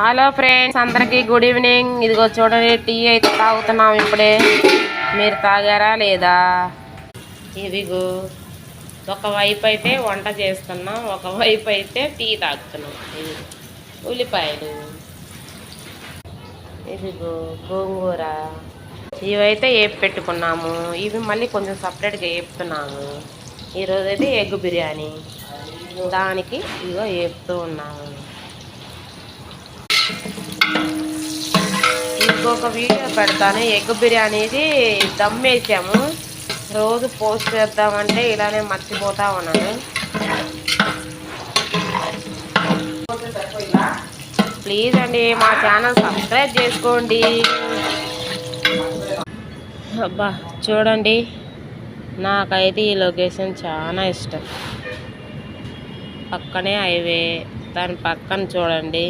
Hello friends, అందరికీ good evening. ఇదిగో చూడండి, టీ అయితే తాగుతున్నాం ఇప్పుడే. మీరు తాగారా లేదా? ఇదిగో ఒకవైపు అయితే వంట చేస్తున్నాం, ఒకవైపు అయితే టీ తాగుతున్నాం. ఇది ఉల్లిపాయలు, ఇదిగో గోంగూర, ఇవైతే వేపి పెట్టుకున్నాము. ఇవి మళ్ళీ కొంచెం సపరేట్గా వేపుతున్నాము. ఈరోజైతే ఎగ్ బిర్యానీ, దానికి ఇదిగో వేపుతూ ఉన్నాము. ఇంకొక వీడియో పెడతాను. ఎగ్ బిర్యానీది దమ్ వేసాము. రోజు పోస్ట్ చేద్దామంటే ఇలానే మర్చిపోతా ఉన్నాను. ప్లీజ్ అండి, మా ఛానల్ సబ్స్క్రైబ్ చేసుకోండి. అబ్బా చూడండి, నాకైతే ఈ లొకేషన్ చాలా ఇష్టం. పక్కనే హైవే, దాని పక్కన చూడండి